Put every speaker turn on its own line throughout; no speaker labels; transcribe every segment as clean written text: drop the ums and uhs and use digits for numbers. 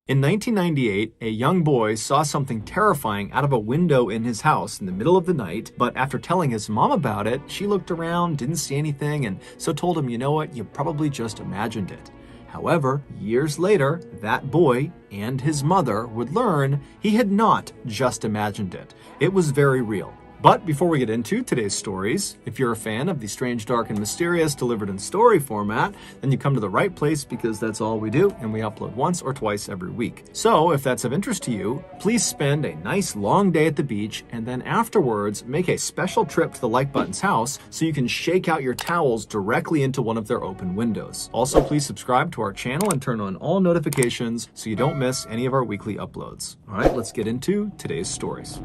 In 1998, a young boy saw something terrifying out of a window in his house in the middle of the night, but after telling his mom about it, she looked around, didn't see anything, and so told him, you know what, you probably just imagined it. However, years later, that boy and his mother would learn he had not just imagined it. It was very real. But before we get into today's stories, if you're a fan of the strange, dark, and mysterious delivered in story format, then you come to the right place because that's all we do, and we upload once or twice every week. So if that's of interest to you, please spend a nice long day at the beach, and then afterwards make a special trip to the Like Button's house so you can shake out your towels directly into one of their open windows. Also, please subscribe to our channel and turn on all notifications so you don't miss any of our weekly uploads. All right, let's get into today's stories.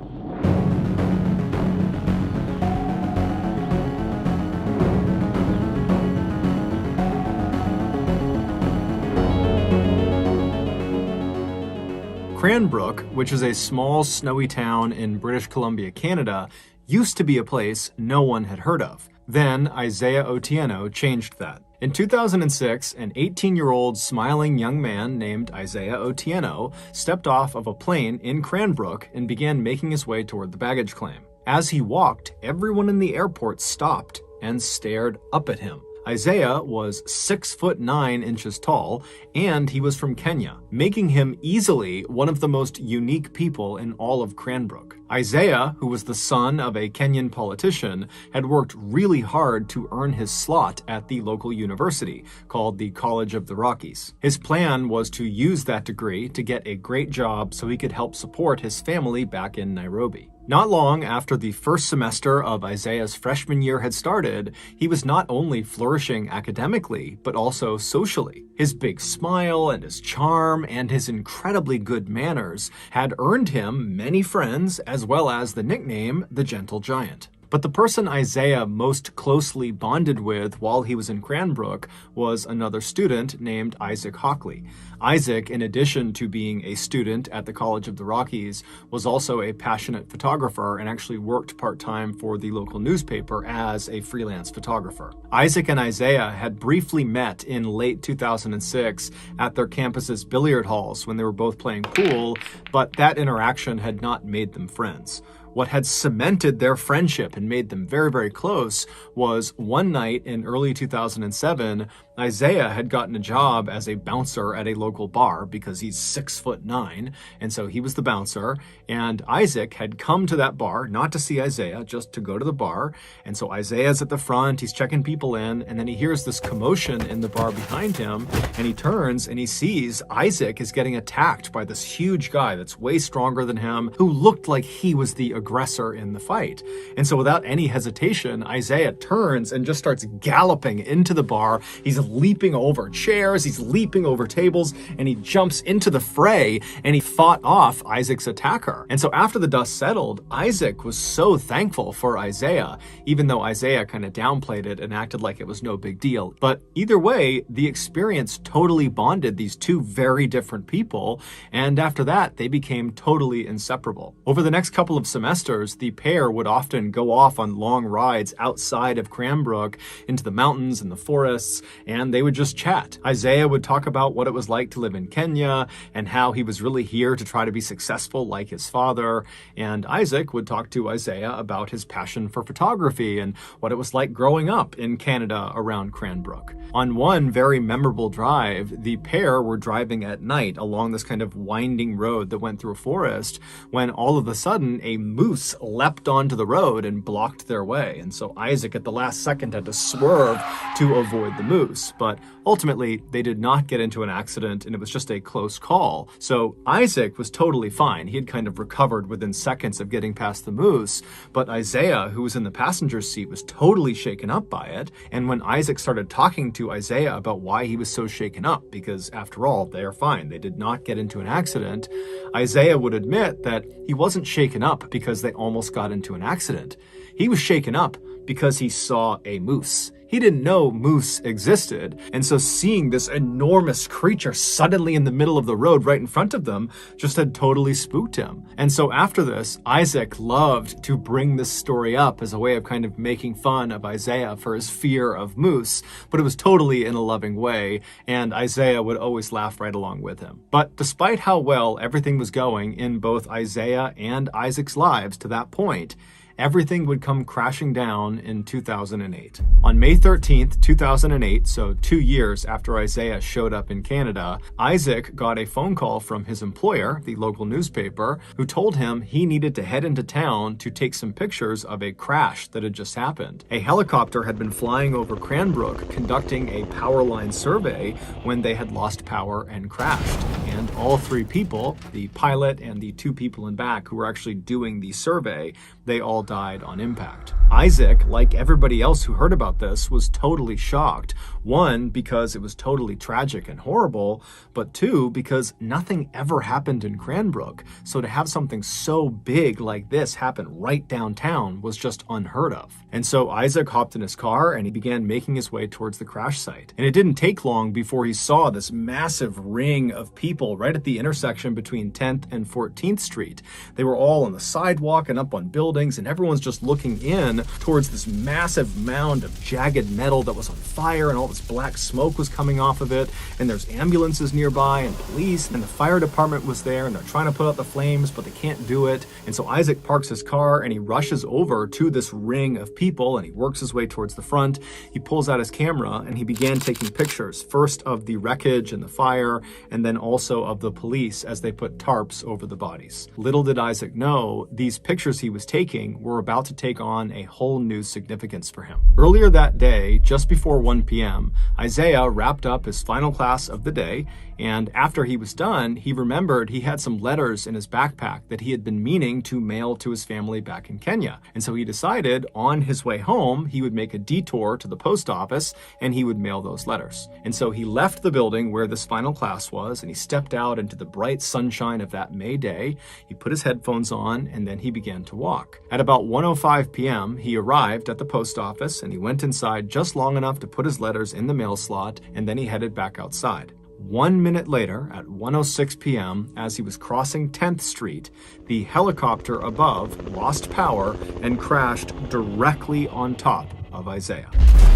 Cranbrook, which is a small, snowy town in British Columbia, Canada, used to be a place no one had heard of. Then Isaiah Otieno changed that. In 2006, an 18-year-old smiling young man named Isaiah Otieno stepped off of a plane in Cranbrook and began making his way toward the baggage claim. As he walked, everyone in the airport stopped and stared up at him. Isaiah was 6'9" tall, and he was from Kenya, making him easily one of the most unique people in all of Cranbrook. Isaiah, who was the son of a Kenyan politician, had worked really hard to earn his slot at the local university, called the College of the Rockies. His plan was to use that degree to get a great job so he could help support his family back in Nairobi. Not long after the first semester of Isaiah's freshman year had started, he was not only flourishing academically, but also socially. His big smile and his charm and his incredibly good manners had earned him many friends as well as the nickname the Gentle Giant. But the person Isaiah most closely bonded with while he was in Cranbrook was another student named Isaac Hockley. Isaac, in addition to being a student at the College of the Rockies, was also a passionate photographer and actually worked part-time for the local newspaper as a freelance photographer. Isaac and Isaiah had briefly met in late 2006 at their campus's billiard halls when they were both playing pool, but that interaction had not made them friends. What had cemented their friendship and made them very, very close was one night in early 2007, Isaiah had gotten a job as a bouncer at a local bar because he's 6'9", and so he was the bouncer, and Isaac had come to that bar, not to see Isaiah, just to go to the bar, and so Isaiah's at the front, he's checking people in, and then he hears this commotion in the bar behind him, and he turns and he sees Isaac is getting attacked by this huge guy that's way stronger than him, who looked like he was the aggressor in the fight. And so without any hesitation, Isaiah turns and just starts galloping into the bar. He's leaping over chairs, he's leaping over tables, and he jumps into the fray, and he fought off Isaac's attacker. And so after the dust settled, Isaac was so thankful for Isaiah, even though Isaiah kind of downplayed it and acted like it was no big deal. But either way, the experience totally bonded these two very different people, and after that, they became totally inseparable. Over the next couple of semesters, the pair would often go off on long rides outside of Cranbrook into the mountains and the forests, and they would just chat. Isaiah would talk about what it was like to live in Kenya and how he was really here to try to be successful like his father, and Isaac would talk to Isaiah about his passion for photography and what it was like growing up in Canada around Cranbrook. On one very memorable drive, the pair were driving at night along this kind of winding road that went through a forest when all of a sudden a moose leapt onto the road and blocked their way. And so Isaac at the last second had to swerve to avoid the moose. But ultimately, they did not get into an accident and it was just a close call. So Isaac was totally fine. He had kind of recovered within seconds of getting past the moose. But Isaiah, who was in the passenger seat, was totally shaken up by it. And when Isaac started talking to Isaiah about why he was so shaken up, because after all, they are fine, they did not get into an accident, Isaiah would admit that he wasn't shaken up because they almost got into an accident. He was shaken up because he saw a moose. He didn't know moose existed, and so seeing this enormous creature suddenly in the middle of the road right in front of them just had totally spooked him. And so after this, Isaac loved to bring this story up as a way of kind of making fun of Isaiah for his fear of moose, but it was totally in a loving way, and Isaiah would always laugh right along with him. But despite how well everything was going in both Isaiah and Isaac's lives to that point, everything would come crashing down in 2008. On May 13th, 2008, so 2 years after Isaiah showed up in Canada, Isaac got a phone call from his employer, the local newspaper, who told him he needed to head into town to take some pictures of a crash that had just happened. A helicopter had been flying over Cranbrook conducting a power line survey when they had lost power and crashed. And all 3 people, the pilot and the 2 people in back who were actually doing the survey, they all died on impact. Isaac, like everybody else who heard about this, was totally shocked. 1, because it was totally tragic and horrible, but 2, because nothing ever happened in Cranbrook. So to have something so big like this happen right downtown was just unheard of. And so Isaac hopped in his car and he began making his way towards the crash site. And it didn't take long before he saw this massive ring of people right at the intersection between 10th and 14th Street. They were all on the sidewalk and up on buildings, and everyone's just looking in towards this massive mound of jagged metal that was on fire, and all this black smoke was coming off of it, and there's ambulances nearby and police, and the fire department was there, and they're trying to put out the flames, but they can't do it. And so Isaac parks his car and he rushes over to this ring of people, and he works his way towards the front. He pulls out his camera and he began taking pictures, first of the wreckage and the fire, and then also of the police as they put tarps over the bodies. Little did Isaac know, these pictures he was taking were about to take on a whole new significance for him. Earlier that day, just before 1 p.m., Isaiah wrapped up his final class of the day, and after he was done, he remembered he had some letters in his backpack that he had been meaning to mail to his family back in Kenya. And so he decided on his way home, he would make a detour to the post office and he would mail those letters. And so he left the building where this final class was, and he stepped out into the bright sunshine of that May day. He put his headphones on and then he began to walk. At about 1:05 p.m., he arrived at the post office and he went inside just long enough to put his letters in the mail slot, and then he headed back outside. 1 minute later, at 1:06 p.m., as he was crossing 10th Street, the helicopter above lost power and crashed directly on top of Isaiah.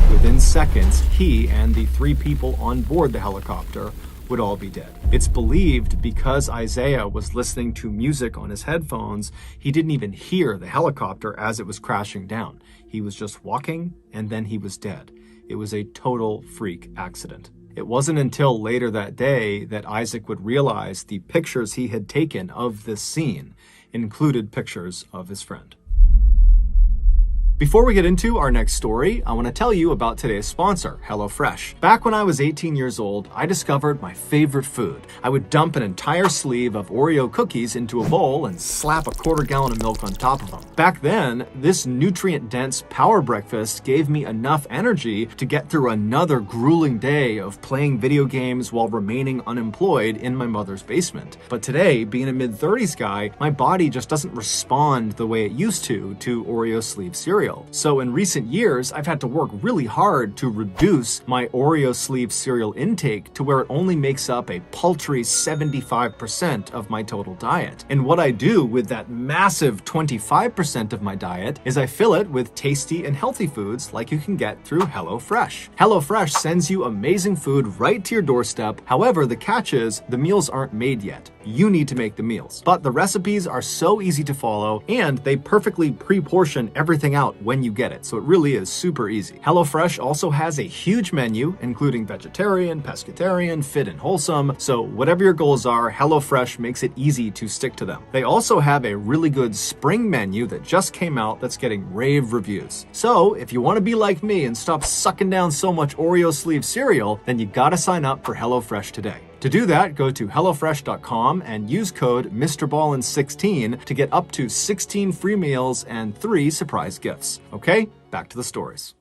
Within seconds, he and the 3 people on board the helicopter would all be dead. It's believed because Isaiah was listening to music on his headphones, he didn't even hear the helicopter as it was crashing down. He was just walking, and then he was dead. It was a total freak accident. It wasn't until later that day that Isaac would realize the pictures he had taken of this scene included pictures of his friend. Before we get into our next story, I want to tell you about today's sponsor, HelloFresh. Back when I was 18 years old, I discovered my favorite food. I would dump an entire sleeve of Oreo cookies into a bowl and slap a quarter gallon of milk on top of them. Back then, this nutrient-dense power breakfast gave me enough energy to get through another grueling day of playing video games while remaining unemployed in my mother's basement. But today, being a mid-30s guy, my body just doesn't respond the way it used to Oreo sleeve cereal. So in recent years, I've had to work really hard to reduce my Oreo sleeve cereal intake to where it only makes up a paltry 75% of my total diet. And what I do with that massive 25% of my diet is I fill it with tasty and healthy foods like you can get through HelloFresh. HelloFresh sends you amazing food right to your doorstep. However, the catch is the meals aren't made yet. You need to make the meals. But the recipes are so easy to follow, and they perfectly pre-portion everything out when you get it, so it really is super easy. HelloFresh also has a huge menu, including vegetarian, pescatarian, fit and wholesome, so whatever your goals are, HelloFresh makes it easy to stick to them. They also have a really good spring menu that just came out that's getting rave reviews. So if you want to be like me and stop sucking down so much Oreo sleeve cereal, then you gotta sign up for HelloFresh today. To do that, go to HelloFresh.com and use code MrBallin16 to get up to 16 free meals and 3 surprise gifts. Okay, back to the stories.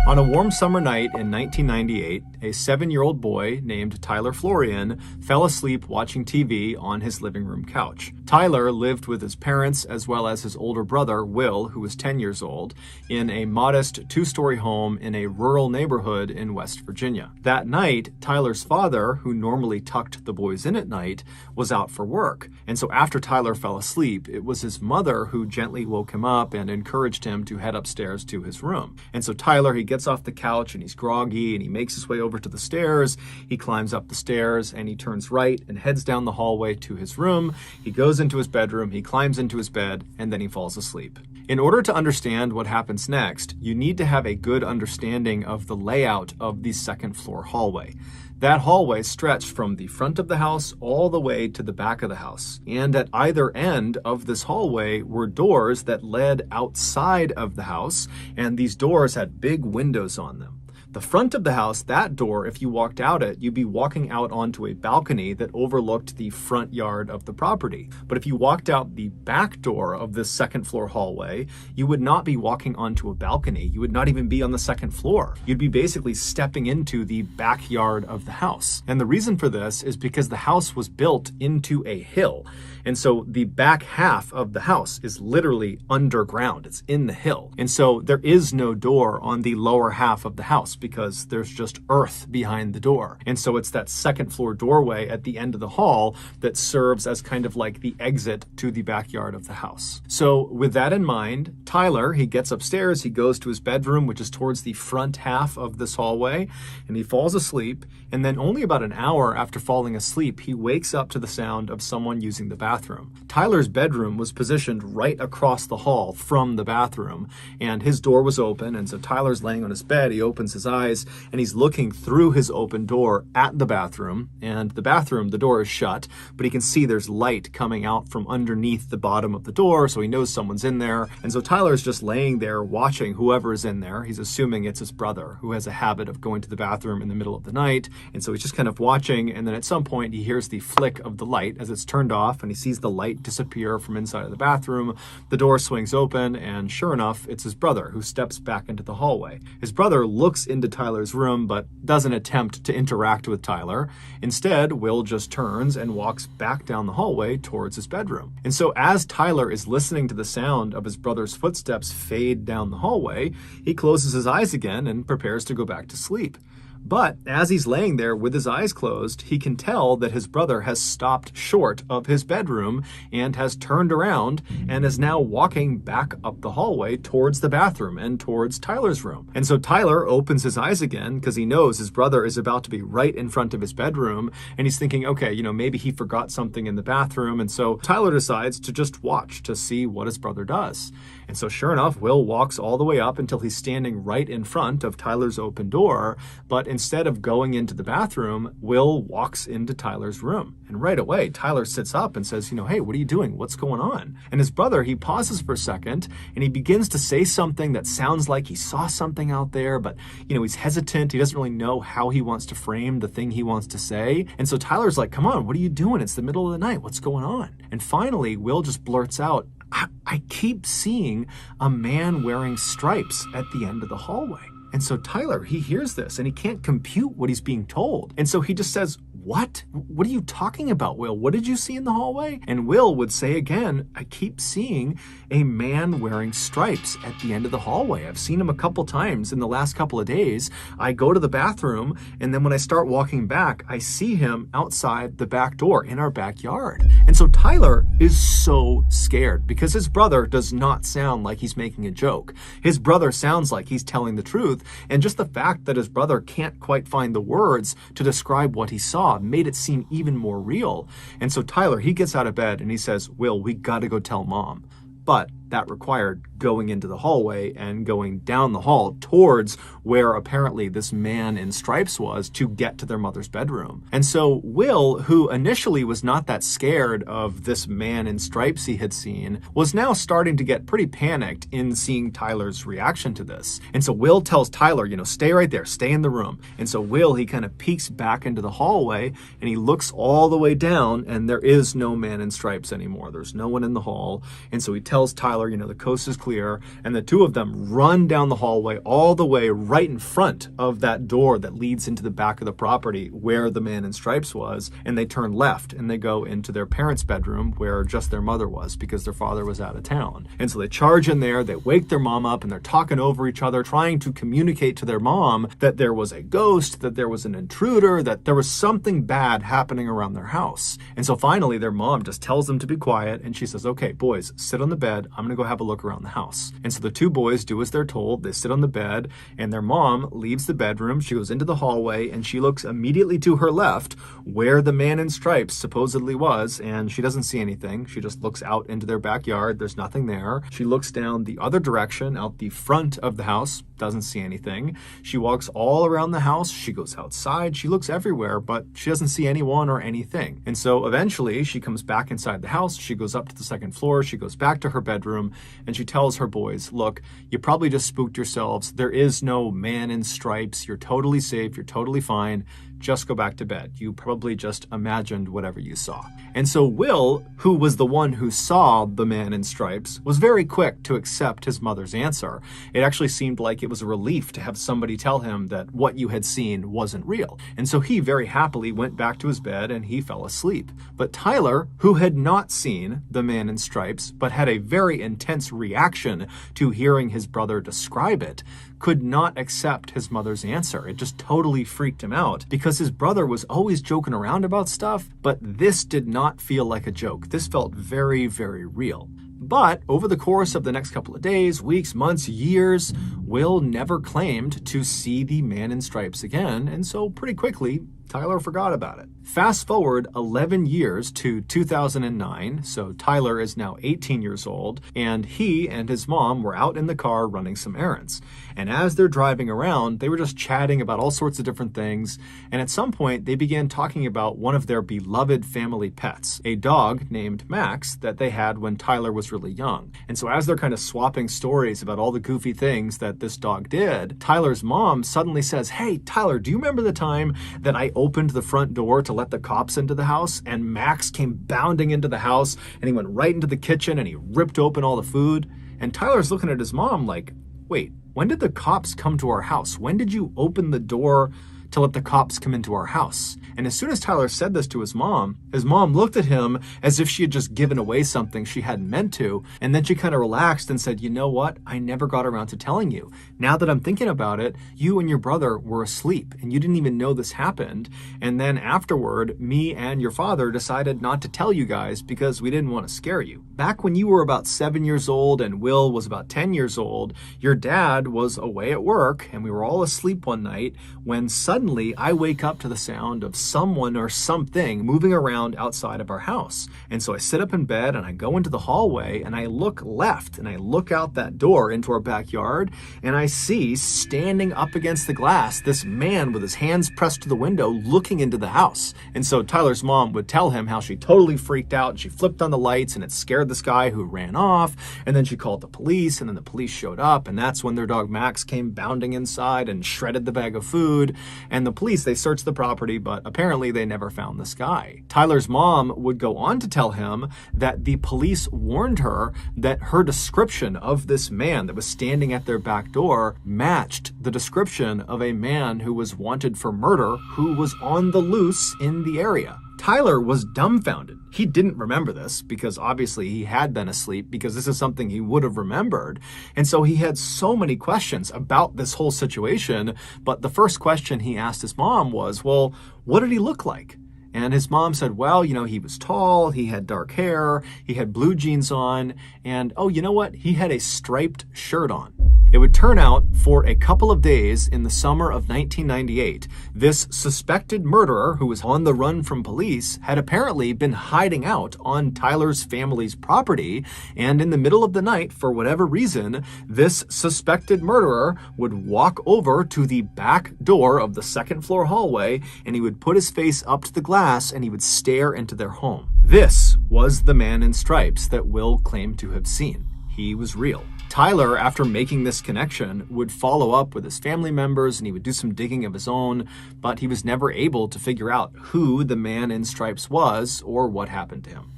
On a warm summer night in 1998, a 7-year-old boy named Tyler Florian fell asleep watching TV on his living room couch. Tyler lived with his parents as well as his older brother, Will, who was 10 years old, in a modest 2-story home in a rural neighborhood in West Virginia. That night, Tyler's father, who normally tucked the boys in at night, was out for work. And so after Tyler fell asleep, it was his mother who gently woke him up and encouraged him to head upstairs to his room. And so Tyler, he gets off the couch and he's groggy and he makes his way over to the stairs. He climbs up the stairs and he turns right and heads down the hallway to his room. He goes into his bedroom, he climbs into his bed, and then he falls asleep. In order to understand what happens next, you need to have a good understanding of the layout of the second floor hallway. That hallway stretched from the front of the house all the way to the back of the house. And at either end of this hallway were doors that led outside of the house, and these doors had big windows on them. The front of the house, that door, if you walked out it, you'd be walking out onto a balcony that overlooked the front yard of the property. But if you walked out the back door of this second floor hallway, you would not be walking onto a balcony. You would not even be on the second floor. You'd be basically stepping into the backyard of the house. And the reason for this is because the house was built into a hill. And so the back half of the house is literally underground. It's in the hill. And so there is no door on the lower half of the house because there's just earth behind the door. And so it's that second floor doorway at the end of the hall that serves as kind of like the exit to the backyard of the house. So with that in mind, Tyler, he gets upstairs, he goes to his bedroom, which is towards the front half of this hallway, and he falls asleep. And then only about an hour after falling asleep, he wakes up to the sound of someone using the bathroom. Tyler's bedroom was positioned right across the hall from the bathroom, and his door was open. And so Tyler's laying on his bed, he opens his eyes, and he's looking through his open door at the bathroom. And the bathroom, the door is shut, but he can see there's light coming out from underneath the bottom of the door, so he knows someone's in there. And so Tyler's just laying there watching whoever is in there. He's assuming it's his brother, who has a habit of going to the bathroom in the middle of the night. And so he's just kind of watching, and then at some point he hears the flick of the light as it's turned off, and he sees the light disappear from inside of the bathroom. The door swings open, and sure enough, it's his brother who steps back into the hallway. His brother looks into Tyler's room, but doesn't attempt to interact with Tyler. Instead, Will just turns and walks back down the hallway towards his bedroom. And so as Tyler is listening to the sound of his brother's footsteps fade down the hallway, he closes his eyes again and prepares to go back to sleep. But as he's laying there with his eyes closed, he can tell that his brother has stopped short of his bedroom and has turned around and is now walking back up the hallway towards the bathroom and towards Tyler's room. And so Tyler opens his eyes again because he knows his brother is about to be right in front of his bedroom, and he's thinking, okay, maybe he forgot something in the bathroom. And so Tyler decides to just watch to see what his brother does. And so sure enough, Will walks all the way up until he's standing right in front of Tyler's open door, but instead of going into the bathroom, Will walks into Tyler's room. And right away, Tyler sits up and says, hey, what are you doing? What's going on? And his brother, he pauses for a second and he begins to say something that sounds like he saw something out there, but he's hesitant. He doesn't really know how he wants to frame the thing he wants to say. And so Tyler's like, come on, what are you doing? It's the middle of the night. What's going on? And finally, Will just blurts out, I keep seeing a man wearing stripes at the end of the hallway. And so Tyler, he hears this and he can't compute what he's being told. And so he just says, what? What are you talking about, Will? What did you see in the hallway? And Will would say again, I keep seeing a man wearing stripes at the end of the hallway. I've seen him a couple times in the last couple of days. I go to the bathroom, and then when I start walking back, I see him outside the back door in our backyard. And so Tyler is so scared because his brother does not sound like he's making a joke. His brother sounds like he's telling the truth. And just the fact that his brother can't quite find the words to describe what he saw made it seem even more real. And so Tyler, he gets out of bed and he says, Will, we got to go tell Mom. But that required going into the hallway and going down the hall towards where apparently this man in stripes was to get to their mother's bedroom. And so Will, who initially was not that scared of this man in stripes he had seen, was now starting to get pretty panicked in seeing Tyler's reaction to this. And so Will tells Tyler, stay right there, stay in the room. And so Will, he kind of peeks back into the hallway and he looks all the way down, and there is no man in stripes anymore. There's no one in the hall. And so he tells Tyler Tyler, the coast is clear, and the two of them run down the hallway all the way right in front of that door that leads into the back of the property where the man in stripes was, and they turn left and they go into their parents' bedroom where just their mother was because their father was out of town. And so they charge in there, they wake their mom up, and they're talking over each other, trying to communicate to their mom that there was a ghost, that there was an intruder, that there was something bad happening around their house. And so finally their mom just tells them to be quiet, and she says, okay, boys, sit on the bed. I'm gonna go have a look around the house. And so the two boys do as they're told. They sit on the bed, and their mom leaves the bedroom. She goes into the hallway, and she looks immediately to her left where the man in stripes supposedly was, and she doesn't see anything. She just looks out into their backyard. There's nothing there. She looks down the other direction, out the front of the house, doesn't see anything. She walks all around the house. She goes outside. She looks everywhere, but she doesn't see anyone or anything. And so eventually she comes back inside the house. She goes up to the second floor. She goes back to her bedroom, and she tells her boys, look, you probably just spooked yourselves. There is no man in stripes. You're totally safe. You're totally fine. Just go back to bed. You probably just imagined whatever you saw. And so Will, who was the one who saw the man in stripes, was very quick to accept his mother's answer. It actually seemed like it was a relief to have somebody tell him that what you had seen wasn't real. And so he very happily went back to his bed and he fell asleep. But Tyler, who had not seen the man in stripes, but had a very intense reaction to hearing his brother describe it, could not accept his mother's answer. It just totally freaked him out because his brother was always joking around about stuff, but this did not feel like a joke. This felt very, very real. But over the course of the next couple of days, weeks, months, years, Will never claimed to see the man in stripes again, and so pretty quickly, Tyler forgot about it. Fast forward 11 years to 2009, so Tyler is now 18 years old, and he and his mom were out in the car running some errands. And as they're driving around, they were just chatting about all sorts of different things, and at some point they began talking about one of their beloved family pets, a dog named Max that they had when Tyler was really young. And so as they're kind of swapping stories about all the goofy things that this dog did, Tyler's mom suddenly says, hey, Tyler, do you remember the time that I opened the front door to let the cops into the house and Max came bounding into the house and he went right into the kitchen and he ripped open all the food? And Tyler's looking at his mom like, wait, when did the cops come to our house? When did you open the door to let the cops come into our house? And as soon as Tyler said this to his mom looked at him as if she had just given away something she hadn't meant to. And then she kind of relaxed and said, you know what? I never got around to telling you. Now that I'm thinking about it, you and your brother were asleep and you didn't even know this happened. And then afterward, me and your father decided not to tell you guys because we didn't want to scare you. Back when you were about 7 years old and Will was about 10 years old, your dad was away at work and we were all asleep one night when suddenly I wake up to the sound of someone or something moving around outside of our house. And so I sit up in bed and I go into the hallway and I look left and I look out that door into our backyard and I see standing up against the glass this man with his hands pressed to the window looking into the house. And so Tyler's mom would tell him how she totally freaked out and she flipped on the lights and it scared this guy who ran off, and then she called the police and then the police showed up, and that's when their dog Max came bounding inside and shredded the bag of food. And the police, they searched the property, but apparently they never found this guy. Tyler's mom would go on to tell him that the police warned her that her description of this man that was standing at their back door matched the description of a man who was wanted for murder who was on the loose in the area. Tyler was dumbfounded. He didn't remember this because obviously he had been asleep because this is something he would have remembered. And so he had so many questions about this whole situation. But the first question he asked his mom was, well, what did he look like? And his mom said, well, he was tall, he had dark hair, he had blue jeans on, and oh, you know what? He had a striped shirt on. It would turn out for a couple of days in the summer of 1998, this suspected murderer who was on the run from police had apparently been hiding out on Tyler's family's property. And in the middle of the night, for whatever reason, this suspected murderer would walk over to the back door of the second floor hallway and he would put his face up to the glass and he would stare into their home. This was the man in stripes that Will claimed to have seen. He was real. Tyler, after making this connection, would follow up with his family members and he would do some digging of his own, but he was never able to figure out who the man in stripes was or what happened to him.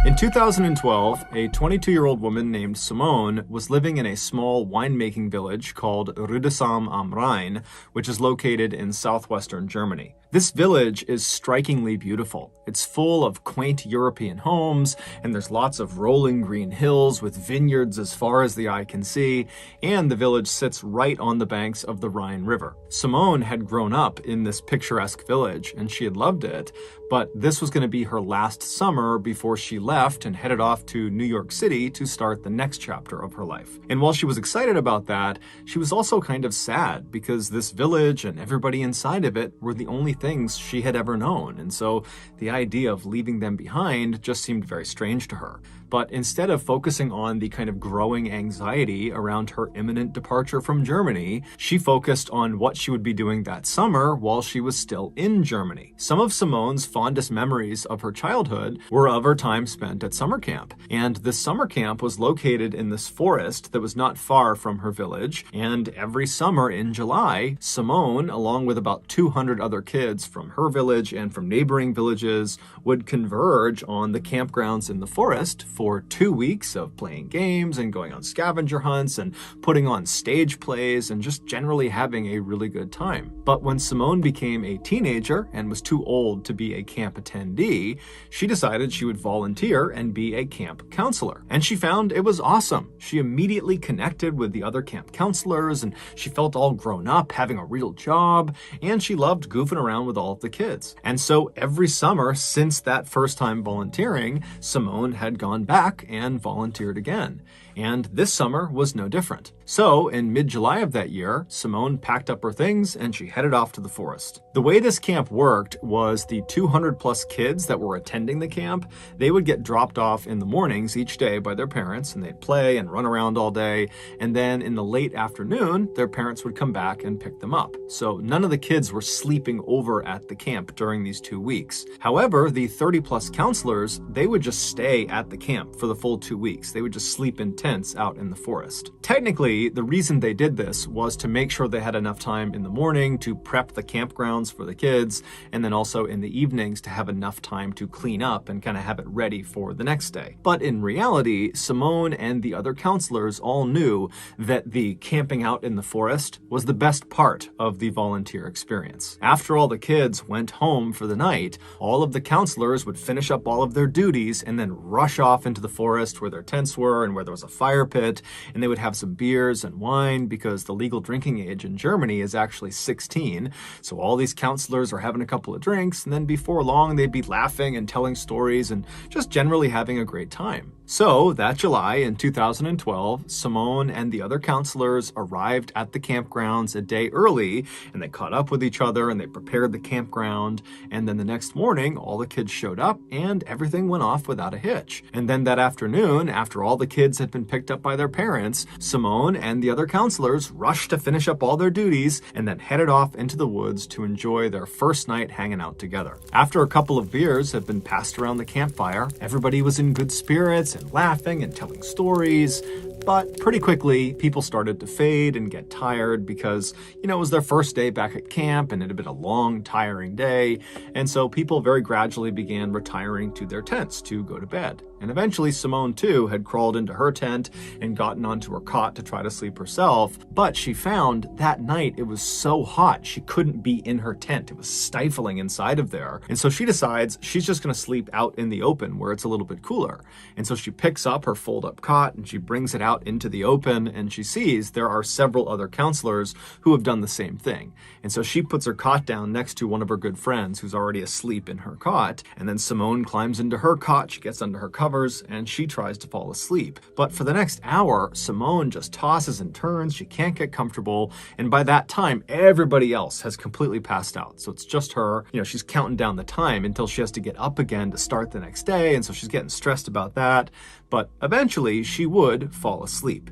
In 2012, a 22-year-old woman named Simone was living in a small winemaking village called Rüdesheim am Rhein, which is located in southwestern Germany. This village is strikingly beautiful. It's full of quaint European homes, and there's lots of rolling green hills with vineyards as far as the eye can see, and the village sits right on the banks of the Rhine River. Simone had grown up in this picturesque village, and she had loved it, but this was going to be her last summer before she left and headed off to New York City to start the next chapter of her life. And while she was excited about that, she was also kind of sad because this village and everybody inside of it were the only things she had ever known. And so the idea of leaving them behind just seemed very strange to her. But instead of focusing on the kind of growing anxiety around her imminent departure from Germany, she focused on what she would be doing that summer while she was still in Germany. Some of Simone's fondest memories of her childhood were of her time spent at summer camp. And this summer camp was located in this forest that was not far from her village. And every summer in July, Simone, along with about 200 other kids from her village and from neighboring villages, would converge on the campgrounds in the forest for 2 weeks of playing games and going on scavenger hunts and putting on stage plays and just generally having a really good time. But when Simone became a teenager and was too old to be a camp attendee, she decided she would volunteer and be a camp counselor. And she found it was awesome. She immediately connected with the other camp counselors, and she felt all grown up, having a real job, and she loved goofing around with all of the kids. And so every summer since that first time volunteering, Simone had gone back and volunteered again. And this summer was no different. So in mid-July of that year, Simone packed up her things and she headed off to the forest. The way this camp worked was the 200 plus kids that were attending the camp, they would get dropped off in the mornings each day by their parents, and they'd play and run around all day. And then in the late afternoon, their parents would come back and pick them up. So none of the kids were sleeping over at the camp during these 2 weeks. However, the 30 plus counselors, they would just stay at the camp for the full 2 weeks. They would just sleep in tents out in the forest. Technically, the reason they did this was to make sure they had enough time in the morning to prep the campgrounds for the kids, and then also in the evenings to have enough time to clean up and kind of have it ready for the next day. But in reality, Simone and the other counselors all knew that the camping out in the forest was the best part of the volunteer experience. After all the kids went home for the night, all of the counselors would finish up all of their duties and then rush off into the forest where their tents were and where there was a fire pit, and they would have some beers and wine because the legal drinking age in Germany is actually 16. So all these counselors are having a couple of drinks, and then before long they'd be laughing and telling stories and just generally having a great time. So that July in 2012, Simone and the other counselors arrived at the campgrounds a day early, and they caught up with each other and they prepared the campground. And then the next morning, all the kids showed up and everything went off without a hitch. And then that afternoon, after all the kids had been picked up by their parents, Simone and the other counselors rushed to finish up all their duties and then headed off into the woods to enjoy their first night hanging out together. After a couple of beers had been passed around the campfire, everybody was in good spirits and laughing and telling stories. But pretty quickly, people started to fade and get tired because, it was their first day back at camp and it had been a long, tiring day. And so people very gradually began retiring to their tents to go to bed. And eventually Simone, too, had crawled into her tent and gotten onto her cot to try to sleep herself. But she found that night it was so hot she couldn't be in her tent. It was stifling inside of there. And so she decides she's just going to sleep out in the open where it's a little bit cooler. And so she picks up her fold-up cot and she brings it out into the open, and she sees there are several other counselors who have done the same thing. And so she puts her cot down next to one of her good friends who's already asleep in her cot. And then Simone climbs into her cot, she gets under her covers, and she tries to fall asleep. But for the next hour, Simone just tosses and turns, she can't get comfortable, and by that time, everybody else has completely passed out. So it's just her, she's counting down the time until she has to get up again to start the next day, and so she's getting stressed about that. But eventually, she would fall asleep.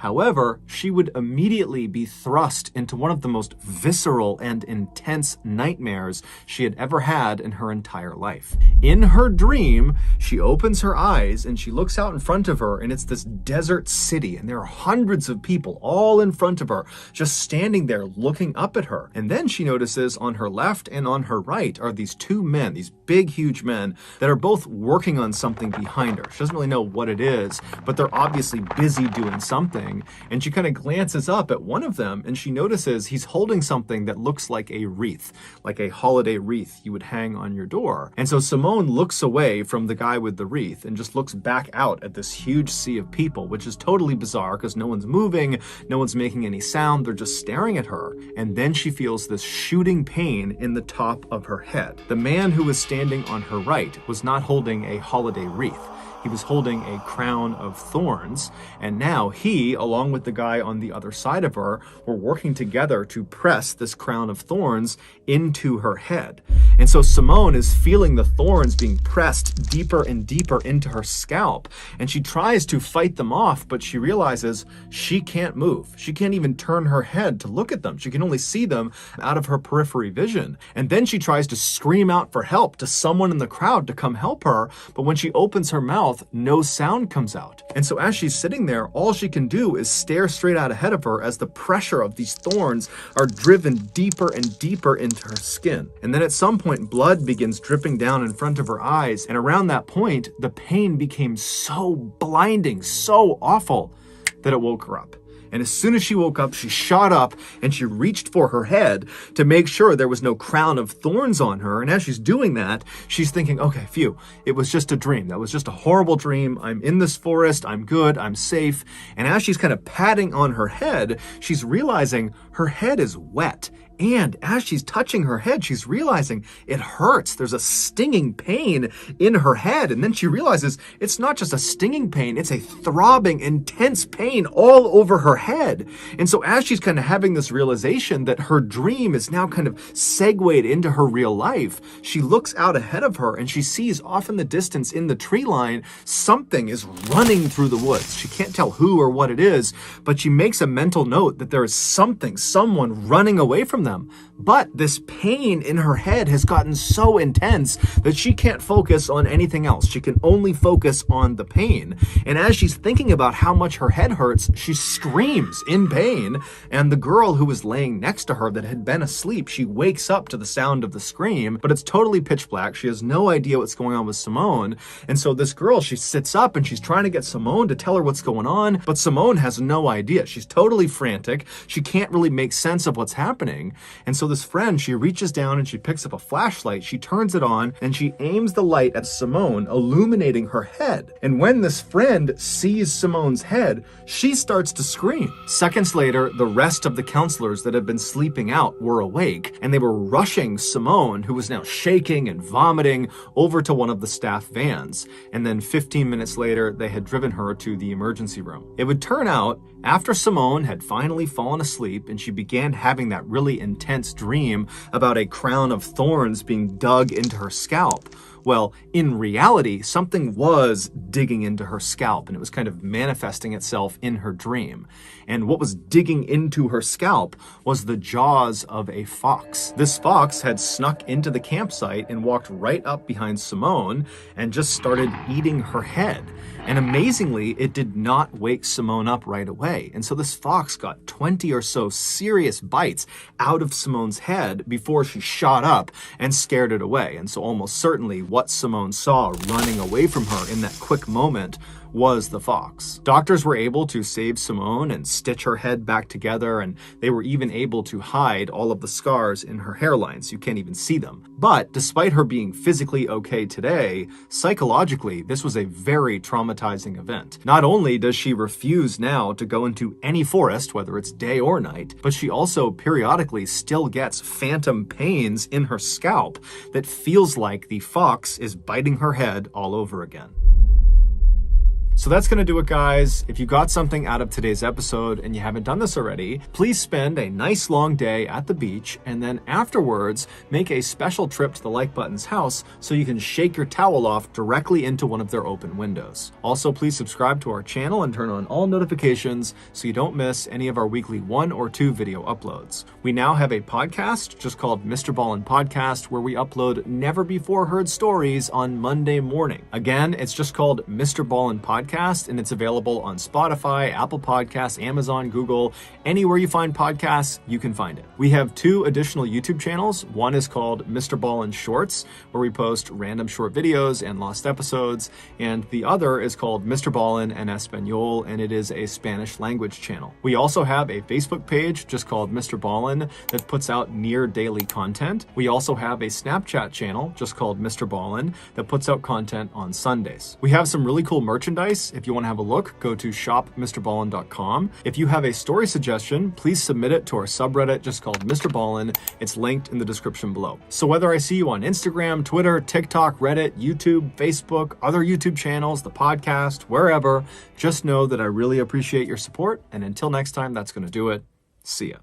However, she would immediately be thrust into one of the most visceral and intense nightmares she had ever had in her entire life. In her dream, she opens her eyes and she looks out in front of her, and it's this desert city, and there are hundreds of people all in front of her, just standing there looking up at her. And then she notices on her left and on her right are these two men, these big, huge men that are both working on something behind her. She doesn't really know what it is, but they're obviously busy doing something. And she kind of glances up at one of them and she notices he's holding something that looks like a wreath, like a holiday wreath you would hang on your door. And so Simone looks away from the guy with the wreath and just looks back out at this huge sea of people, which is totally bizarre because no one's moving, no one's making any sound, they're just staring at her. And then she feels this shooting pain in the top of her head. The man who was standing on her right was not holding a holiday wreath. He was holding a crown of thorns, and now he, along with the guy on the other side of her, were working together to press this crown of thorns into her head. And so Simone is feeling the thorns being pressed deeper and deeper into her scalp, and she tries to fight them off, but she realizes she can't move. She can't even turn her head to look at them. She can only see them out of her periphery vision. And then she tries to scream out for help to someone in the crowd to come help her, but when she opens her mouth, no sound comes out. And so as she's sitting there, all she can do is stare straight out ahead of her as the pressure of these thorns are driven deeper and deeper into her skin. And then at some point, blood begins dripping down in front of her eyes. And around that point, the pain became so blinding, so awful that it woke her up. And as soon as she woke up, she shot up and she reached for her head to make sure there was no crown of thorns on her. And as she's doing that, she's thinking, okay, phew, it was just a dream. That was just a horrible dream. I'm in this forest. I'm good. I'm safe. And as she's kind of patting on her head, she's realizing her head is wet. And as she's touching her head, she's realizing it hurts. There's a stinging pain in her head. And then she realizes it's not just a stinging pain, it's a throbbing, intense pain all over her head. And so as she's kind of having this realization that her dream is now kind of segued into her real life, she looks out ahead of her and she sees off in the distance in the tree line, something is running through the woods. She can't tell who or what it is, but she makes a mental note that there is someone running away from them. But this pain in her head has gotten so intense that she can't focus on anything else. She can only focus on the pain. And as she's thinking about how much her head hurts, she screams in pain. And the girl who was laying next to her that had been asleep, she wakes up to the sound of the scream, but it's totally pitch black. She has no idea what's going on with Simone. And so this girl, she sits up and she's trying to get Simone to tell her what's going on, but Simone has no idea. She's totally frantic. She can't really make sense of what's happening. And so this friend, she reaches down and she picks up a flashlight, she turns it on, and she aims the light at Simone, illuminating her head. And when this friend sees Simone's head, she starts to scream. Seconds later, the rest of the counselors that had been sleeping out were awake, and they were rushing Simone, who was now shaking and vomiting, over to one of the staff vans. And then 15 minutes later, they had driven her to the emergency room. It would turn out, after Simone had finally fallen asleep and she began having that really intense dream about a crown of thorns being dug into her scalp, well, in reality, something was digging into her scalp and it was kind of manifesting itself in her dream. And what was digging into her scalp was the jaws of a fox. This fox had snuck into the campsite and walked right up behind Simone and just started eating her head. And amazingly, it did not wake Simone up right away. And so this fox got 20 or so serious bites out of Simone's head before she shot up and scared it away. And so almost certainly what Simone saw running away from her in that quick moment was the fox. Doctors were able to save Simone and stitch her head back together, and they were even able to hide all of the scars in her hairline so you can't even see them. But despite her being physically okay today, psychologically, this was a very traumatizing event. Not only does she refuse now to go into any forest, whether it's day or night, but she also periodically still gets phantom pains in her scalp that feels like the fox is biting her head all over again. So that's going to do it, guys. If you got something out of today's episode and you haven't done this already, please spend a nice long day at the beach and then afterwards make a special trip to the Like Button's house so you can shake your towel off directly into one of their open windows. Also, please subscribe to our channel and turn on all notifications so you don't miss any of our weekly 1 or 2 video uploads. We now have a podcast just called Mr. Ballin Podcast where we upload never before heard stories on Monday morning. Again, it's just called Mr. Ballin Podcast, and it's available on Spotify, Apple Podcasts, Amazon, Google, anywhere you find podcasts, you can find it. We have 2 additional YouTube channels. One is called Mr. Ballin Shorts, where we post random short videos and lost episodes, and the other is called Mr. Ballin en Español, and it is a Spanish language channel. We also have a Facebook page just called Mr. Ballin that puts out near daily content. We also have a Snapchat channel just called Mr. Ballin that puts out content on Sundays. We have some really cool merchandise. If you want to have a look, go to shopmrballin.com. If you have a story suggestion, please submit it to our subreddit just called Mr. Ballin. It's linked in the description below. So whether I see you on Instagram, Twitter, TikTok, Reddit, YouTube, Facebook, other YouTube channels, the podcast, wherever, just know that I really appreciate your support. And until next time, that's going to do it. See ya.